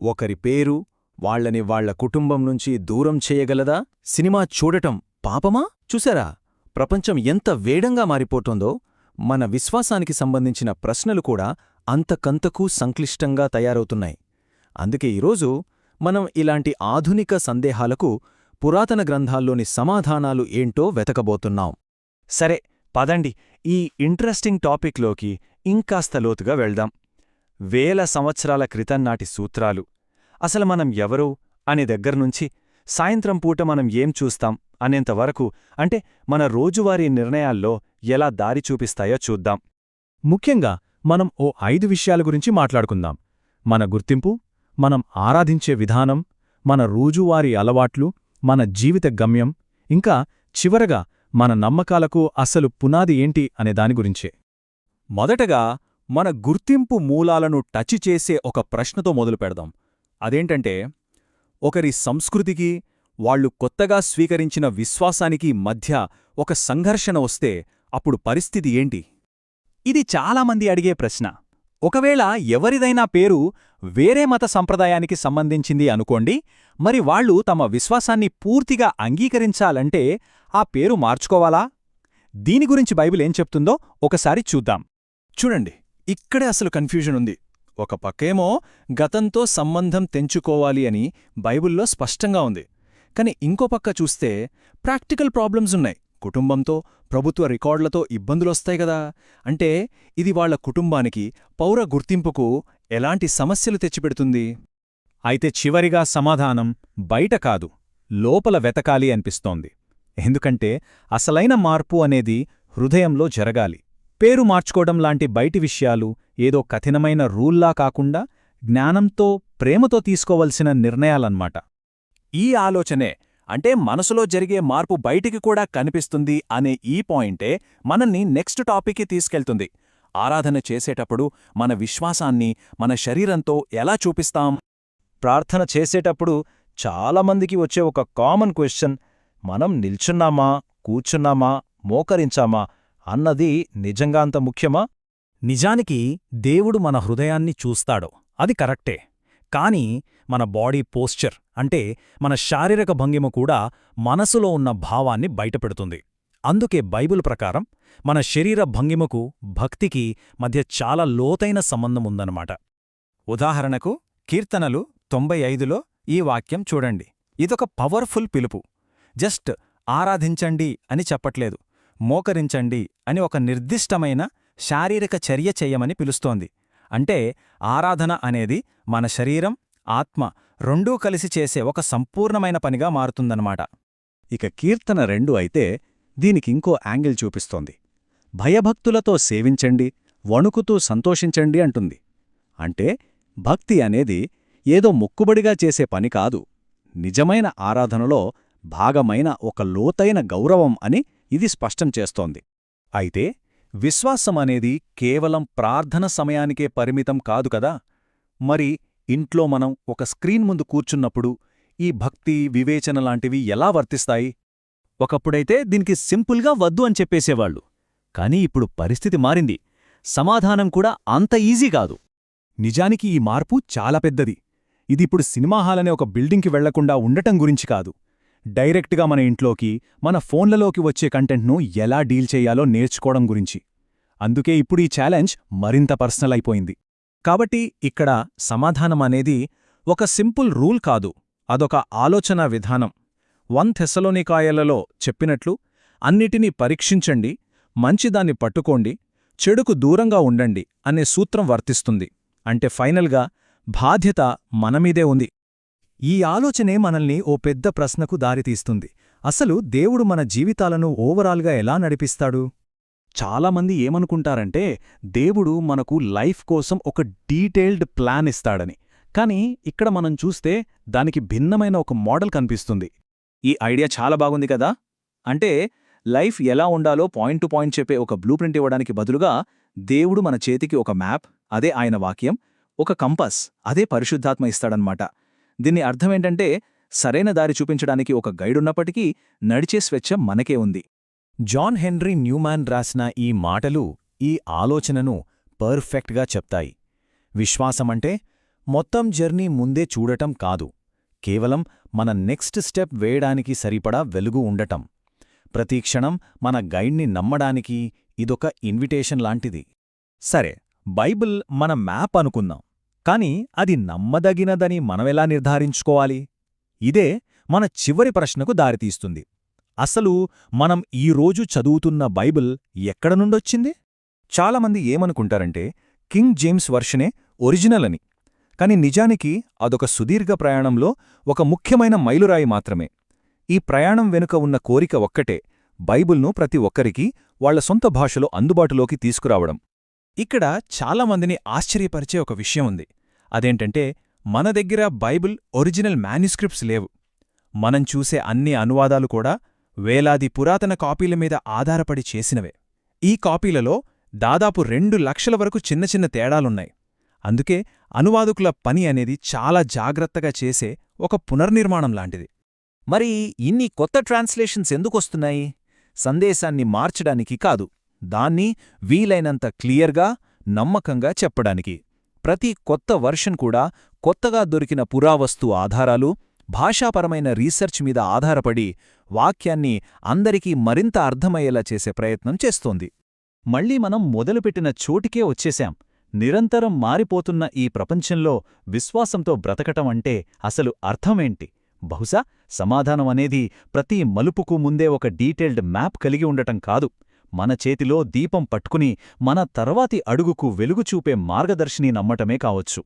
ఒకరి పేరు వాళ్లని వాళ్ల కుటుంబం నుంచి దూరం చేయగలదా? సినిమా చూడటం పాపమా? చూసారా, ప్రపంచం ఎంత వేగంగా మారిపోతోందో మన విశ్వాసానికి సంబంధించిన ప్రశ్నలు కూడా అంతకంతకూ సంక్లిష్టంగా తయారవుతున్నాయి. అందుకే ఈరోజు మనం ఇలాంటి ఆధునిక సందేహాలకు పురాతన గ్రంథాల్లోని సమాధానాలు ఏంటో వెతకబోతున్నాం. సరే, పదండి ఈ ఇంట్రెస్టింగ్ టాపిక్లోకి ఇంకాస్త లోతుగా వెళ్దాం. వేల సంవత్సరాల క్రితం నాటి సూత్రాలు, అసలు మనం ఎవరు అనే దగ్గర్నుంచి సాయంత్రం పూట మనం ఏం చూస్తాం అనేంతవరకు, అంటే మన రోజువారీ నిర్ణయాల్లో ఎలా దారి చూపిస్తాయో చూద్దాం. ముఖ్యంగా మనం ఓ 5 విషయాల గురించి మాట్లాడుకుందాం. మన గుర్తింపు, మనం ఆరాధించే విధానం, మన రోజువారీ అలవాట్లు, మన జీవిత గమ్యం, ఇంకా చివరగా మన నమ్మకాలకు అసలు పునాది ఏంటి అనే దాని గురించే. మొదటగా మన గుర్తింపు మూలాలను టచ్ చేసే ఒక ప్రశ్నతో మొదలుపెడదాం. అదేంటంటే, ఒకరి సంస్కృతికి, వాళ్లు కొత్తగా స్వీకరించిన విశ్వాసానికి మధ్య ఒక సంఘర్షణ వస్తే అప్పుడు పరిస్థితి ఏంటి? ఇది చాలామంది అడిగే ప్రశ్న. ఒకవేళ ఎవరిదైనా పేరు వేరే మత సంప్రదాయానికి సంబంధించింది అనుకోండి, మరి వాళ్లు తమ విశ్వాసాన్ని పూర్తిగా అంగీకరించాలంటే ఆ పేరు మార్చుకోవాలా? దీని గురించి బైబిల్ ఏం చెప్తుందో ఒకసారి చూద్దాం. చూడండి, ఇక్కడే అసలు కన్ఫ్యూజన్ ఉంది. ఒక పక్కేమో గతంతో సంబంధం తెంచుకోవాలి అని బైబిల్లో స్పష్టంగా ఉంది. కాని ఇంకో పక్క చూస్తే ప్రాక్టికల్ ప్రాబ్లమ్స్ ఉన్నాయి. కుటుంబంతో, ప్రభుత్వ రికార్డులతో ఇబ్బందులొస్తాయి గదా. అంటే ఇది వాళ్ల కుటుంబానికి, పౌర గుర్తింపుకు ఎలాంటి సమస్యలు తెచ్చిపెడుతుంది? అయితే చివరిగా సమాధానం బయట కాదు, లోపల వెతకాలి అనిపిస్తోంది. ఎందుకంటే అసలైన మార్పు అనేది హృదయంలో జరగాలి. పేరు మార్చుకోవడం లాంటి బయటి విషయాలు ఏదో కఠినమైన రూల్లా కాకుండా జ్ఞానంతో, ప్రేమతో తీసుకోవలసిన నిర్ణయాలన్మాట. ఈ ఆలోచనే, అంటే మనసులో జరిగే మార్పు బయటికి కూడా కనిపిస్తుంది అనే ఈ పాయింటే మనల్ని నెక్స్ట్ టాపిక్కి తీసుకెళ్తుంది. ఆరాధన చేసేటప్పుడు మన విశ్వాసాన్ని మన శరీరంతో ఎలా చూపిస్తాం? ప్రార్థన చేసేటప్పుడు చాలామందికి వచ్చే ఒక కామన్ క్వశ్చన్, మనం నిల్చున్నామా, కూర్చున్నామా, మోకరించామా అన్నది నిజంగా అంత ముఖ్యమా? నిజానికి దేవుడు మన హృదయాన్ని చూస్తాడు, అది కరెక్టే. కాని మన బాడీ పోస్చర్, అంటే మన శారీరక భంగిమ కూడా మనసులో ఉన్న భావాన్ని బయటపెడుతుంది. అందుకే బైబిల్ ప్రకారం మన శరీర భంగిమకు, భక్తికి మధ్య చాలా లోతైన సంబంధముందన్నమాట. ఉదాహరణకు కీర్తనలు 95లో ఈ వాక్యం చూడండి. ఇదొక పవర్ఫుల్ పిలుపు. జస్ట్ ఆరాధించండి అని చెప్పట్లేదు, మోకరించండి అని ఒక నిర్దిష్టమైన శారీరక చర్య చెయ్యమని పిలుస్తోంది. అంటే ఆరాధన అనేది మన శరీరం, ఆత్మ రెండూ కలిసి చేసే ఒక సంపూర్ణమైన పనిగా మారుతుందన్నమాట. ఇక కీర్తన 2 అయితే దీనికింకో యాంగిల్ చూపిస్తోంది. భయభక్తులతో సేవించండి, వణుకుతూ సంతోషించండి అంటుంది. అంటే భక్తి అనేది ఏదో మొక్కుబడిగా చేసే పని కాదు, నిజమైన ఆరాధనలో భాగమైన ఒక లోతైన గౌరవం అని ఇది స్పష్టం చేస్తోంది. అయితే విశ్వాసం అనేది కేవలం ప్రార్థన సమయానికే పరిమితం కాదు కదా. మరి ఇంట్లో మనం ఒక స్క్రీన్ ముందు కూర్చున్నప్పుడు ఈ భక్తి, వివేచన లాంటివి ఎలా వర్తిస్తాయి? ఒకప్పుడైతే దీనికి సింపుల్గా వద్దు అని చెప్పేసేవాళ్లు. కానీ ఇప్పుడు పరిస్థితి మారింది. సమాధానం కూడా అంత ఈజీ కాదు. నిజానికి ఈ మార్పు చాలా పెద్దది. ఇదిప్పుడు సినిమా హాల్ అనే ఒక బిల్డింగ్కి వెళ్లకుండా ఉండటం గురించి కాదు, డైరెక్ట్గా మన ఇంట్లోకి, మన ఫోన్లలోకి వచ్చే కంటెంట్ను ఎలా డీల్ చేయాలో నేర్చుకోవడం గురించి. అందుకే ఇప్పుడు ఈ ఛాలెంజ్ మరింత పర్సనల్ అయిపోయింది. కాబట్టి ఇక్కడ సమాధానమనేది ఒక సింపుల్ రూల్ కాదు, అదొక ఆలోచనా విధానం. 1 థెస్సలోనికాయలలో చెప్పినట్లు, అన్నిటినీ పరీక్షించండి, మంచిదాన్ని పట్టుకోండి, చెడుకు దూరంగా ఉండండి అనే సూత్రం వర్తిస్తుంది. అంటే ఫైనల్గా బాధ్యత మనమీదే ఉంది. ఈ ఆలోచనే మనల్ని ఓ పెద్ద ప్రశ్నకు దారితీస్తుంది. అసలు దేవుడు మన జీవితాలను ఓవరాల్గా ఎలా నడిపిస్తాడు? చాలామంది ఏమనుకుంటారంటే దేవుడు మనకు లైఫ్ కోసం ఒక డీటెయిల్డ్ ప్లాన్ ఇస్తాడని. కాని ఇక్కడ మనం చూస్తే దానికి భిన్నమైన ఒక మోడల్ కనిపిస్తుంది. ఈ ఐడియా చాలా బాగుంది కదా. అంటే లైఫ్ ఎలా ఉండాలో పాయింట్ టు పాయింట్ చెప్పే ఒక బ్లూ ప్రింట్ ఇవ్వడానికి బదులుగా దేవుడు మన చేతికి ఒక మ్యాప్, అదే ఆయన వాక్యం, ఒక కంపస్, అదే పరిశుద్ధాత్మ ఇస్తాడన్నమాట. దీని అర్థమేంటంటే సరైన దారి చూపించడానికి ఒక గైడున్నప్పటికీ నడిచే స్వేచ్ఛ మనకే ఉంది. జాన్ హెన్రీ న్యూమాన్ రాసిన ఈ మాటలు ఈ ఆలోచనను పర్ఫెక్ట్గా చెప్తాయి. విశ్వాసమంటే మొత్తం జర్నీ ముందే చూడటం కాదు, కేవలం మన నెక్స్ట్ స్టెప్ వేయడానికి సరిపడా వెలుగు ఉండటం. ప్రతి క్షణం మన గైడ్ని నమ్మడానికి ఇదొక ఇన్విటేషన్ లాంటిది. సరే, బైబిల్ మన మ్యాప్ అనుకుందాం, కాని అది నమ్మదగినదని మనమెలా నిర్ధారించుకోవాలి? ఇదే మన చివరి ప్రశ్నకు దారితీస్తుంది. అసలు మనం ఈరోజు చదువుతున్న బైబిల్ ఎక్కడ నుండొచ్చింది? చాలామంది ఏమనుకుంటారంటే కింగ్ జేమ్స్ వర్షనే ఒరిజినల్ అని. కాని నిజానికి అదొక సుదీర్ఘ ప్రయాణంలో ఒక ముఖ్యమైన మైలురాయి మాత్రమే. ఈ ప్రయాణం వెనుక ఉన్న కోరిక ఒక్కటే, బైబిల్ను ప్రతి ఒక్కరికీ వాళ్ల సొంత భాషలో అందుబాటులోకి తీసుకురావడం. ఇక్కడ చాలామందిని ఆశ్చర్యపరిచే ఒక విషయం ఉంది. అదేంటంటే, మన దగ్గర బైబిల్ ఒరిజినల్ మాన్యుస్క్రిప్ట్స్ లేవు. మనం చూసే అన్ని అనువాదాలు కూడా వేలాది పురాతన కాపీల మీద ఆధారపడి చేసినవే. ఈ కాపీలలో దాదాపు 2 లక్షల వరకు చిన్న చిన్న తేడాలున్నాయి. అందుకే అనువాదకుల పని అనేది చాలా జాగ్రత్తగా చేసే ఒక పునర్నిర్మాణం లాంటిది. మరి ఇన్ని కొత్త ట్రాన్స్లేషన్స్ ఎందుకొస్తున్నాయి? సందేశాన్ని మార్చడానికి కాదు, దాన్ని వీలైనంత క్లియర్గా, నమ్మకంగా చెప్పడానికి. ప్రతి కొత్త వర్షన్ కూడా కొత్తగా దొరికిన పురావస్తు ఆధారాలు, భాషాపరమైన రీసెర్చ్ మీద ఆధారపడి వాక్యాన్ని అందరికీ మరింత అర్థమయ్యేలా చేసే ప్రయత్నం చేస్తోంది. మళ్ళీ మనం మొదలుపెట్టిన చోటికే వచ్చేశాం. నిరంతరం మారిపోతున్న ఈ ప్రపంచంలో విశ్వాసంతో బ్రతకటం అంటే అసలు అర్థమేంటి? బహుశా సమాధానం అనేది ప్రతి మలుపుకు ముందే ఒక డీటెయిల్డ్ మ్యాప్ కలిగి ఉండటం కాదు, మన చేతిలో దీపం పట్టుకుని మన తర్వాతి అడుగుకు వెలుగు చూపే మార్గదర్శిని నమ్మటమే కావచ్చు.